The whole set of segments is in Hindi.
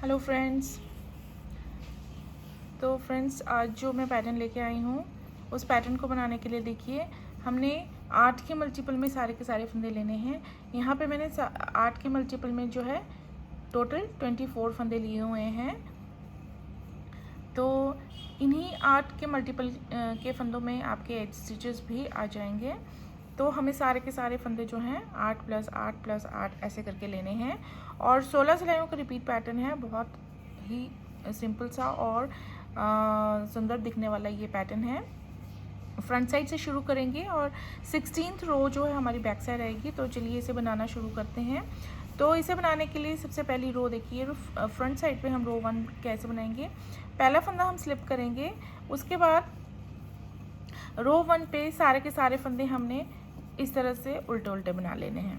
Hello friends. तो फ्रेंड्स, आज जो मैं पैटर्न लेके आई हूँ उस पैटर्न को बनाने के लिए देखिए हमने 8 के मल्टीपल में सारे के सारे फंदे लेने हैं। यहाँ पे मैंने 8 के मल्टीपल में जो है टोटल 24 फंदे लिए हुए हैं। तो इन्हीं 8 के मल्टीपल के फंदों में आपके एज स्टिचेस भी आ जाएंगे। तो हमें सारे के सारे फंदे जो हैं 8 + 8 + 8 ऐसे करके लेने हैं और 16 सिलाइयों का रिपीट पैटर्न है। बहुत ही सिंपल सा और सुंदर दिखने वाला ये पैटर्न है। फ्रंट साइड से शुरू करेंगे और 16th रो जो है हमारी बैक साइड आएगी। तो चलिए इसे बनाना शुरू करते हैं। तो इसे बनाने के लिए सबसे पहली रो देखिए, फ्रंट साइड पे हम रो 1 कैसे बनाएंगे। पहला फंदा हम स्लिप करेंगे, उसके बाद रो 1 पे सारे के सारे फंदे हमने इस तरह से उल्टे उल्टे बना लेने हैं।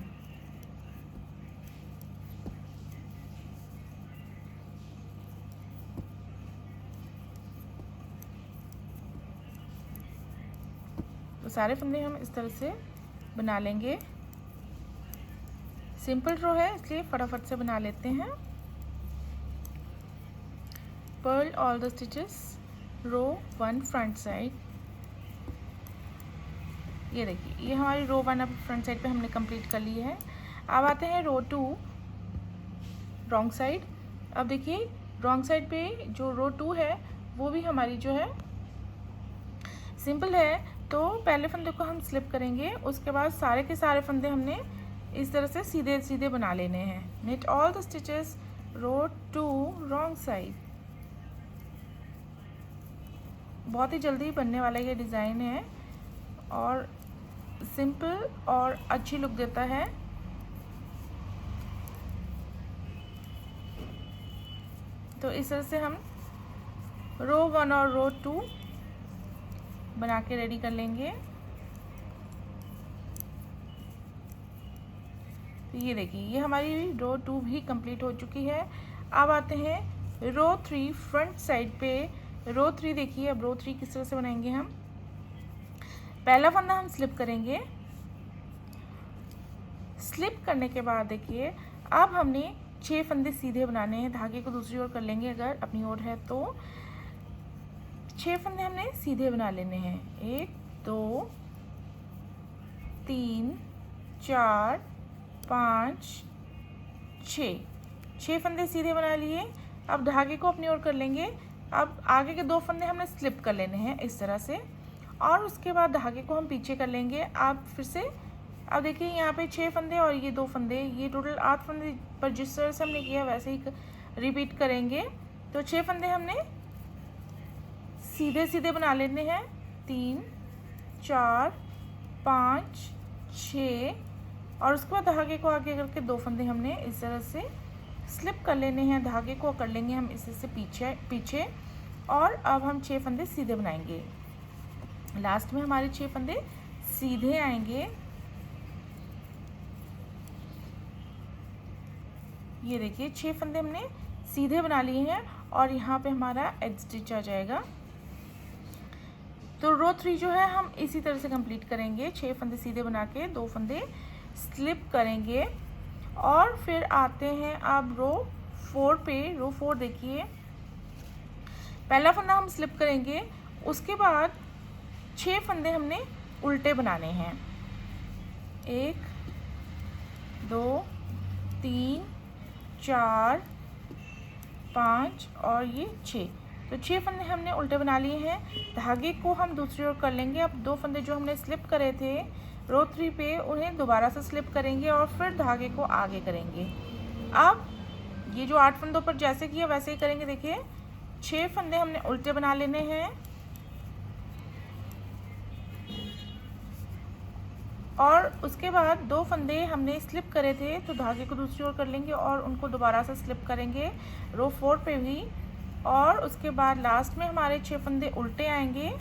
तो सारे फंदे हम इस तरह से बना लेंगे। सिंपल रो है इसलिए फटाफट से बना लेते हैं। Purl all the stitches, row 1 front side. ये देखिए, ये हमारी रो 1 अब फ्रंट साइड पे हमने कंप्लीट कर ली है। अब आते हैं रो 2 रॉन्ग साइड। अब देखिए रॉन्ग साइड पे जो रो 2 है वो भी हमारी जो है सिंपल है। तो पहले फंदे को हम स्लिप करेंगे, उसके बाद सारे के सारे फंदे हमने इस तरह से सीधे सीधे बना लेने हैं। Knit all the stitches, row 2 wrong side. बहुत ही जल्दी बनने वाला ये डिज़ाइन है और सिंपल और अच्छी लुक देता है। तो इस तरह से हम रो 1 और रो 2 बना के रेडी कर लेंगे। तो ये देखिए, ये हमारी रो 2 भी कंप्लीट हो चुकी है। अब आते हैं रो 3 फ्रंट साइड पे। रो 3 देखिए, अब रो 3 किस तरह से बनाएंगे हम। पहला फंदा हम स्लिप करेंगे, स्लिप करने के बाद देखिए अब हमने 6 फंदे सीधे बनाने हैं। धागे को दूसरी ओर कर लेंगे, अगर अपनी ओर है तो 6 फंदे हमने सीधे बना लेने हैं। 1 2 3 4 5 6 फंदे सीधे बना लिए। अब धागे को अपनी ओर कर लेंगे। अब आगे के 2 फंदे हमने स्लिप कर लेने हैं इस तरह से और उसके बाद धागे को हम पीछे कर लेंगे। आप फिर से अब देखिए यहाँ पे 6 फंदे और ये 2 फंदे, ये टोटल 8 फंदे पर जिस तरह से हमने किया वैसे ही रिपीट करेंगे। तो 6 फंदे हमने सीधे सीधे बना लेने हैं। 3 4 5 6 और उसके बाद धागे को आगे करके 2 फंदे हमने इस तरह से स्लिप कर लेने हैं। धागे को कर लेंगे हम इसी से पीछे और अब हम 6 फंदे सीधे बनाएंगे। लास्ट में हमारे 6 फंदे सीधे आएंगे। ये देखिए 6 फंदे हमने सीधे बना लिए हैं और यहाँ पे हमारा एज स्टिच आ जाएगा। तो रो 3 जो है हम इसी तरह से कंप्लीट करेंगे। 6 फंदे सीधे बना के 2 फंदे स्लिप करेंगे और फिर आते हैं अब रो 4 पे। रो 4 देखिए, पहला फंदा हम स्लिप करेंगे, उसके बाद 6 फंदे हमने उल्टे बनाने हैं। 1 2 3 4 5 और ये 6। तो 6 फंदे हमने उल्टे बना लिए हैं। धागे को हम दूसरी ओर कर लेंगे। अब 2 फंदे जो हमने स्लिप करे थे रो 3 पे उन्हें दोबारा से स्लिप करेंगे और फिर धागे को आगे करेंगे। अब ये जो 8 फंदों पर जैसे किया वैसे ही करेंगे। देखिए 6 फंदे हमने उल्टे बना लेने हैं और उसके बाद 2 फंदे हमने स्लिप करे थे तो धागे को दूसरी ओर कर लेंगे और उनको दोबारा से स्लिप करेंगे रो 4 पे भी। और उसके बाद लास्ट में हमारे 6 फंदे उल्टे आएंगे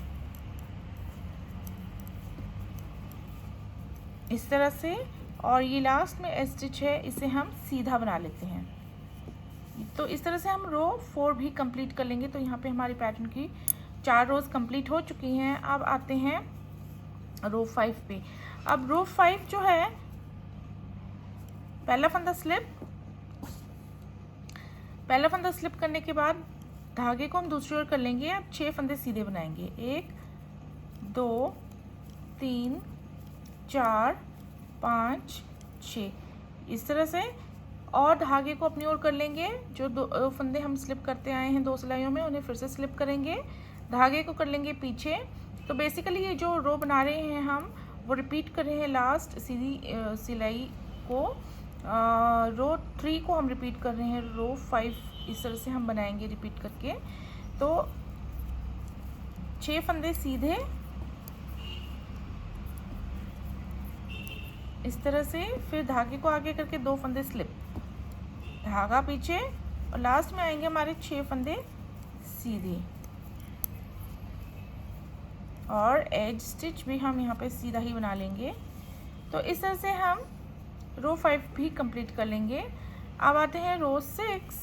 इस तरह से और ये लास्ट में एज स्टिच है, इसे हम सीधा बना लेते हैं। तो इस तरह से हम रो 4 भी कंप्लीट कर लेंगे। तो यहाँ पे हमारी पैटर्न की 4 रोज कंप्लीट हो चुकी हैं। अब आते हैं रो 5 पे। अब रो 5 जो है, पहला फंदा स्लिप, पहला फंदा स्लिप करने के बाद धागे को हम दूसरी ओर कर लेंगे। अब 6 फंदे सीधे बनाएंगे, 1 2 3 4 5 6 इस तरह से, और धागे को अपनी ओर कर लेंगे। जो दो फंदे हम स्लिप करते आए हैं 2 सिलाइयों में, उन्हें फिर से स्लिप करेंगे, धागे को कर लेंगे पीछे। तो बेसिकली ये जो रो बना रहे हैं हम, वो रिपीट कर रहे हैं लास्ट सीधी सिलाई को। रो 3 को हम रिपीट कर रहे हैं, रो 5 इस तरह से हम बनाएंगे रिपीट करके। तो 6 फंदे सीधे इस तरह से, फिर धागे को आगे करके 2 फंदे स्लिप, धागा पीछे, और लास्ट में आएंगे हमारे 6 फंदे सीधे, और एज स्टिच भी हम यहाँ पे सीधा ही बना लेंगे। तो इस तरह से हम रो 5 भी कंप्लीट कर लेंगे। अब आते हैं रो 6।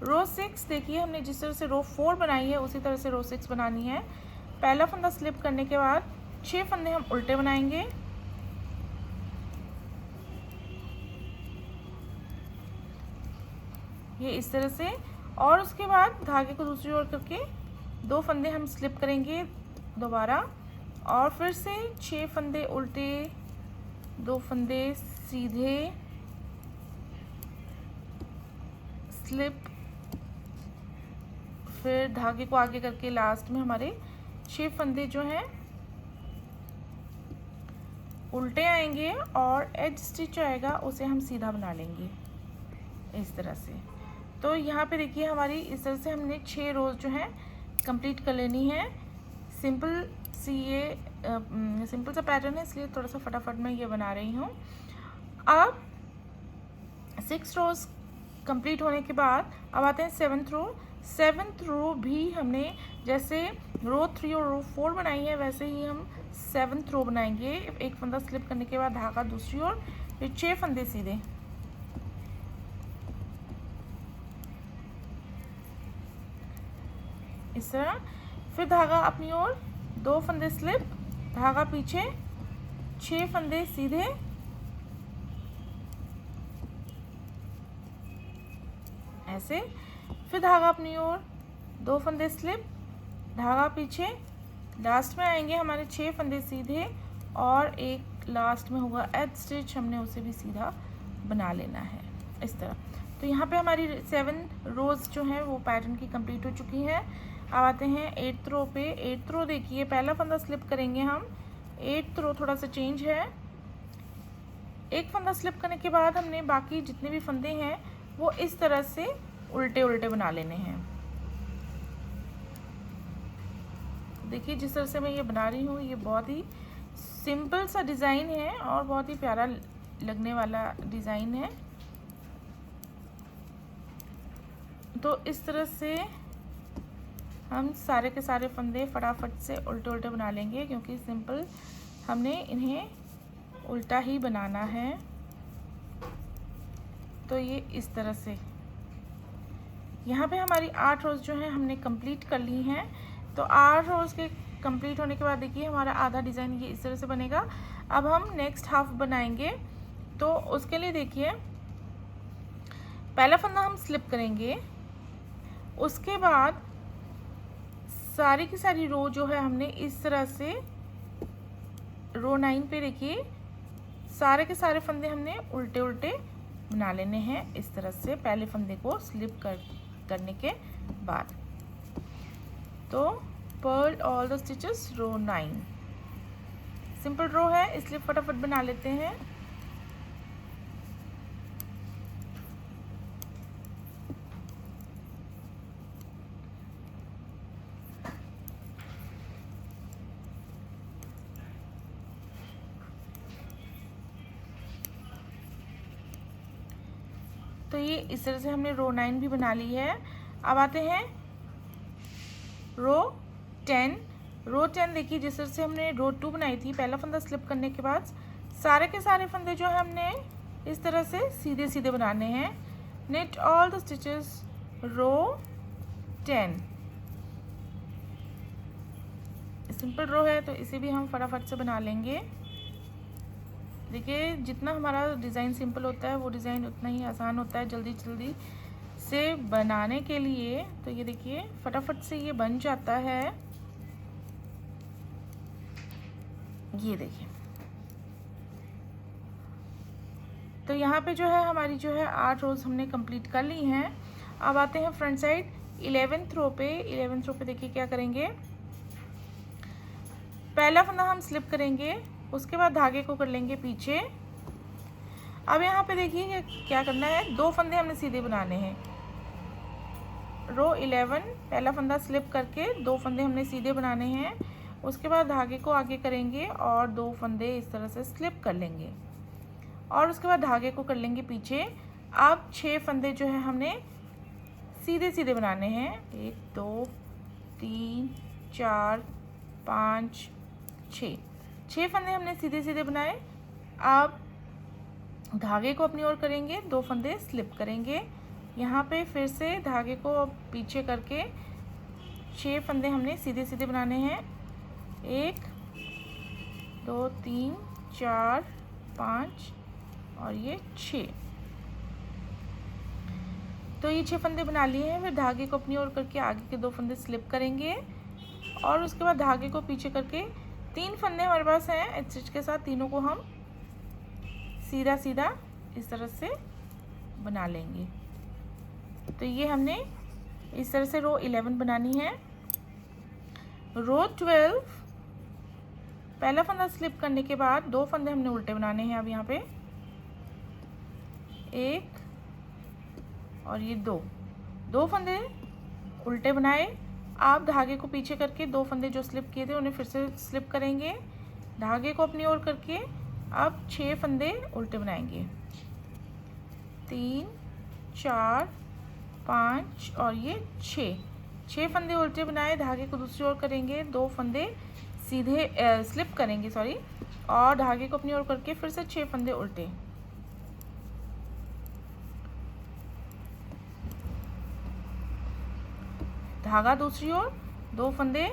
रो 6 देखिए, हमने जिस तरह से रो 4 बनाई है उसी तरह से रो 6 बनानी है। पहला फंदा स्लिप करने के बाद 6 फंदे हम उल्टे बनाएंगे, ये इस तरह से, और उसके बाद धागे को दूसरी ओर करके 2 फंदे हम स्लिप करेंगे दोबारा, और फिर से 6 फंदे उल्टे, 2 फंदे सीधे, स्लिप, फिर धागे को आगे करके लास्ट में हमारे 6 फंदे जो हैं उल्टे आएंगे, और एज स्टिच आएगा उसे हम सीधा बना लेंगे इस तरह से। तो यहाँ पे देखिए हमारी इस तरह से हमने 6 रोज जो हैं कंप्लीट कर लेनी है। सिंपल सी ये सिंपल सा पैटर्न है, इसलिए थोड़ा सा फटाफट मैं ये बना रही हूँ। अब 6 रोज कंप्लीट होने के बाद अब आते हैं 7th रो। 7th रो भी हमने जैसे रो 3 और रो 4 बनाई है, वैसे ही हम 7th रो बनाएंगे। एक फंदा स्लिप करने के बाद धागा दूसरी ओर, फिर 6 फंदे सीधे, इस तरह, फिर धागा अपनी ओर, 2 फंदे स्लिप, धागा पीछे, 6 फंदे सीधे, ऐसे, फिर धागा अपनी ओर, 2 फंदे स्लिप, धागा पीछे, लास्ट में आएंगे हमारे 6 फंदे सीधे, और एक लास्ट में होगा एज स्टिच, हमने उसे भी सीधा बना लेना है इस तरह। तो यहाँ पे हमारी 7 रोज जो हैं वो पैटर्न की कंप्लीट हो चुकी है। अब आते हैं 8th रो पे। 8th रो देखिए, पहला फंदा स्लिप करेंगे हम। 8th रो थोड़ा सा चेंज है, एक फंदा स्लिप करने के बाद हमने बाकी जितने भी फंदे हैं वो इस तरह से उल्टे उल्टे बना लेने हैं। देखिए जिस तरह से मैं ये बना रही हूँ, ये बहुत ही सिंपल सा डिज़ाइन है और बहुत ही प्यारा लगने वाला डिज़ाइन है। तो इस तरह से हम सारे के सारे फंदे फटाफट से उल्टे उल्टे बना लेंगे, क्योंकि सिंपल हमने इन्हें उल्टा ही बनाना है। तो ये इस तरह से यहाँ पे हमारी 8 रोज़ जो हैं हमने कंप्लीट कर ली हैं। तो 8 रोज़ के कंप्लीट होने के बाद देखिए हमारा आधा डिज़ाइन ये इस तरह से बनेगा। अब हम नेक्स्ट हाफ बनाएंगे, तो उसके लिए देखिए पहला फंदा हम स्लिप करेंगे, उसके बाद सारी की सारी रो जो है हमने इस तरह से रो 9 पे देखिए सारे के सारे फंदे हमने उल्टे उल्टे बना लेने हैं इस तरह से, पहले फंदे को स्लिप करने के बाद। तो purl all the stitches row 9, simple row है इसलिए फटाफट बना लेते हैं। तो ये इस तरह से हमने रो 9 भी बना ली है। अब आते हैं रो 10। रो 10 देखिए जिस तरह से हमने रो 2 बनाई थी, पहला फंदा स्लिप करने के बाद सारे के सारे फंदे जो है हमने इस तरह से सीधे सीधे बनाने हैं। knit all the stitches row 10। Simple row है तो इसे भी हम फटाफट से बना लेंगे। देखिए जितना हमारा डिज़ाइन सिंपल होता है वो डिज़ाइन उतना ही आसान होता है, जल्दी जल्दी से बनाने के लिए, तो ये देखिए फटाफट से ये बन जाता है। ये देखिए, तो यहाँ पे जो है हमारी जो है 8 रोज़ हमने कंप्लीट कर ली हैं। अब आते हैं फ्रंट साइड 11th रो पे। 11th रो पे देखिए क्या करेंगे, पहला फंदा हम स्लिप करेंगे, उसके बाद धागे को कर लेंगे पीछे। अब यहाँ पे देखिए क्या करना है, 2 फंदे हमने सीधे बनाने हैं। रो 11 पहला फंदा स्लिप करके 2 फंदे हमने सीधे बनाने हैं, उसके बाद धागे को आगे करेंगे और 2 फंदे इस तरह से स्लिप कर लेंगे और उसके बाद धागे को कर लेंगे पीछे। अब 6 फंदे जो है हमने सीधे सीधे बनाने हैं। 1 2 3 4 5 6 फंदे हमने सीधे सीधे बनाए। अब धागे को अपनी ओर करेंगे, 2 फंदे स्लिप करेंगे, यहाँ पे फिर से धागे को पीछे करके 6 फंदे हमने सीधे सीधे बनाने हैं। 1 2 3 4 5 और ये 6। तो ये 6 फंदे बना लिए हैं। फिर धागे को अपनी ओर करके आगे के 2 फंदे स्लिप करेंगे और उसके बाद धागे को पीछे करके 3 फंदे हमारे पास हैं स्टिच के साथ, तीनों को हम सीधा सीधा इस तरह से बना लेंगे। तो ये हमने इस तरह से रो 11 बनानी है। रो 12 पहला फंदा स्लिप करने के बाद 2 फंदे हमने उल्टे बनाने हैं। अब यहाँ पे 1 और ये 2 फंदे उल्टे बनाए। आप धागे को पीछे करके 2 फंदे जो स्लिप किए थे उन्हें फिर से स्लिप करेंगे, धागे को अपनी ओर करके अब 6 फंदे उल्टे बनाएंगे। 3 4 5 और ये 6 फंदे उल्टे बनाए, धागे को दूसरी ओर करेंगे, 2 फंदे सीधे स्लिप करेंगे और धागे को अपनी ओर करके फिर से 6 फंदे उल्टे। धागा दूसरी ओर, 2 फंदे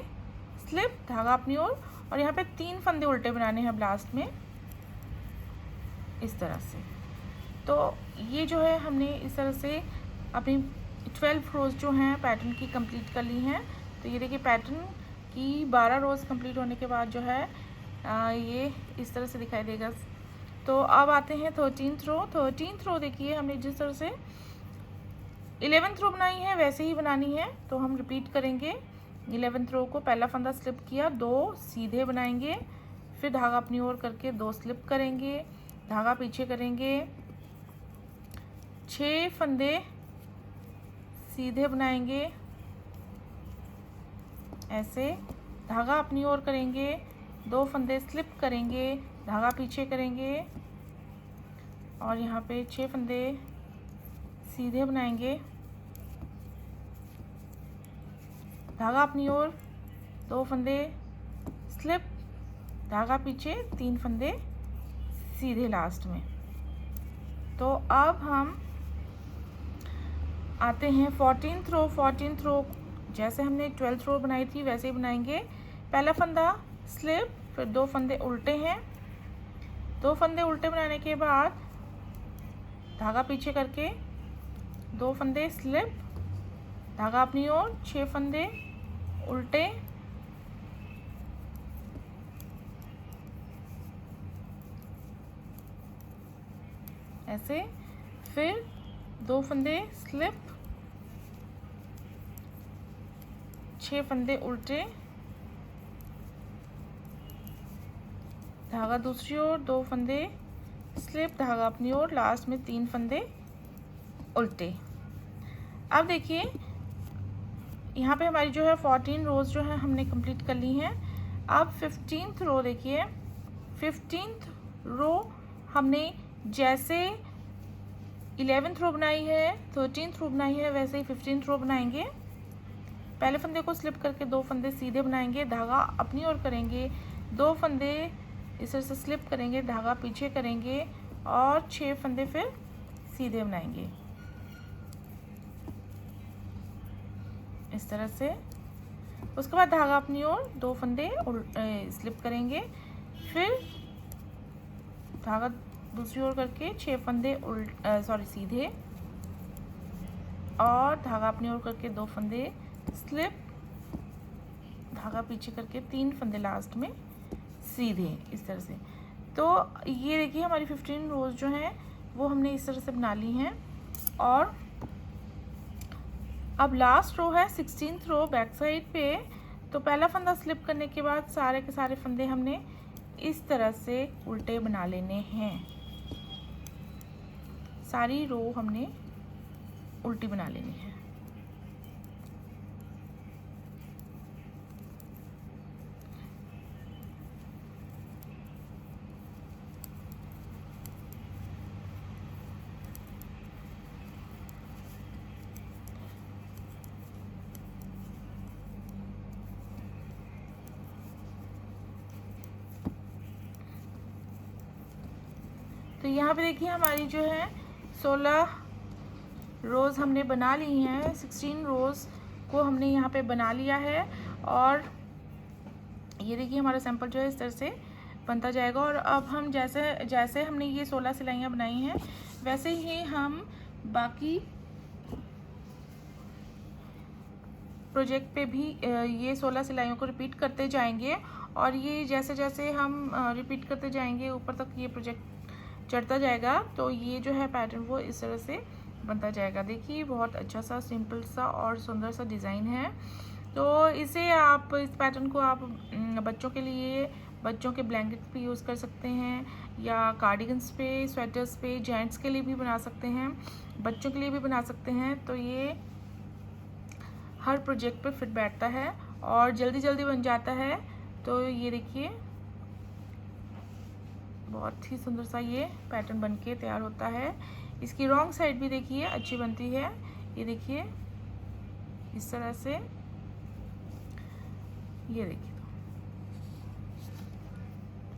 स्लिप, धागा अपनी ओर और यहाँ पे 3 फंदे उल्टे बनाने हैं लास्ट में इस तरह से। तो ये जो है हमने इस तरह से अपनी 12 रोज़ जो हैं पैटर्न की कंप्लीट कर ली हैं। तो ये देखिए पैटर्न की 12 रोज़ कंप्लीट होने के बाद जो है ये इस तरह से दिखाई देगा। तो अब आते हैं 13th रो। 13th रो देखिए हमने जिस तरह से 11th रो बनाई है वैसे ही बनानी है। तो हम रिपीट करेंगे। 11th रो को पहला फंदा स्लिप किया, 2 सीधे बनाएंगे, फिर धागा अपनी ओर करके 2 स्लिप करेंगे, धागा पीछे करेंगे, 6 फंदे सीधे बनाएंगे ऐसे, धागा अपनी ओर करेंगे, 2 फंदे स्लिप करेंगे, धागा पीछे करेंगे और यहाँ पे 6 फंदे सीधे बनाएंगे, धागा अपनी ओर, 2 फंदे स्लिप, धागा पीछे, 3 फंदे सीधे लास्ट में। तो अब हम आते हैं 14th रो। 14th रो जैसे हमने 12th रो बनाई थी वैसे ही बनाएंगे। पहला फंदा स्लिप, फिर 2 फंदे उल्टे हैं, 2 फंदे उल्टे बनाने के बाद धागा पीछे करके 2 फंदे स्लिप, धागा अपनी ओर, 6 फंदे उल्टे, ऐसे, फिर 2 फंदे स्लिप, 6 फंदे उल्टे, धागा दूसरी ओर, 2 फंदे स्लिप, धागा अपनी ओर, लास्ट में 3 फंदे उल्टे। अब देखिए यहाँ पे हमारी जो है 14 रोज़ जो है हमने कंप्लीट कर ली हैं। अब 15th रो देखिए। 15th रो हमने जैसे 11th रो बनाई है, 13th रो बनाई है, वैसे ही 15th रो बनाएंगे। पहले फंदे को स्लिप करके 2 फंदे सीधे बनाएंगे, धागा अपनी ओर करेंगे, 2 फंदे इस तरह से स्लिप करेंगे, धागा पीछे करेंगे और 6 फंदे फिर सीधे बनाएंगे इस तरह से। उसके बाद धागा अपनी ओर, 2 फंदे स्लिप करेंगे, फिर धागा दूसरी ओर करके 6 फंदे सीधे और धागा अपनी ओर करके 2 फंदे स्लिप, धागा पीछे करके 3 फंदे लास्ट में सीधे इस तरह से। तो ये देखिए हमारी 15 रोज़ जो हैं वो हमने इस तरह से बना ली हैं। और अब लास्ट रो है 16th रो बैक साइड पे। तो पहला फंदा स्लिप करने के बाद सारे के सारे फंदे हमने इस तरह से उल्टे बना लेने हैं। सारी रो हमने उल्टी बना लेनी है। तो यहाँ पे देखिए हमारी जो है 16 रोज़ हमने बना ली हैं। 16 रोज़ को हमने यहाँ पे बना लिया है। और ये देखिए हमारा सैंपल जो है इस तरह से बनता जाएगा। और अब हम जैसे जैसे हमने ये 16 सिलाइयाँ बनाई हैं वैसे ही हम बाकी प्रोजेक्ट पे भी ये 16 सिलाइयों को रिपीट करते जाएंगे। और ये जैसे जैसे हम रिपीट करते जाएंगे ऊपर तक ये प्रोजेक्ट चढ़ता जाएगा। तो ये जो है पैटर्न वो इस तरह से बनता जाएगा। देखिए बहुत अच्छा सा सिंपल सा और सुंदर सा डिज़ाइन है। तो इसे आप इस पैटर्न को आप बच्चों के लिए बच्चों के ब्लैंकेट पे यूज़ कर सकते हैं, या कार्डिगन्स पे, स्वेटर्स पे, जेंट्स के लिए भी बना सकते हैं, बच्चों के लिए भी बना सकते हैं। तो ये हर प्रोजेक्ट पे फिट बैठता है और जल्दी जल्दी बन जाता है। तो ये देखिए बहुत ही सुंदर सा ये पैटर्न बनके तैयार होता है। इसकी रॉन्ग साइड भी देखिए अच्छी बनती है। ये देखिए इस तरह से, ये देखिए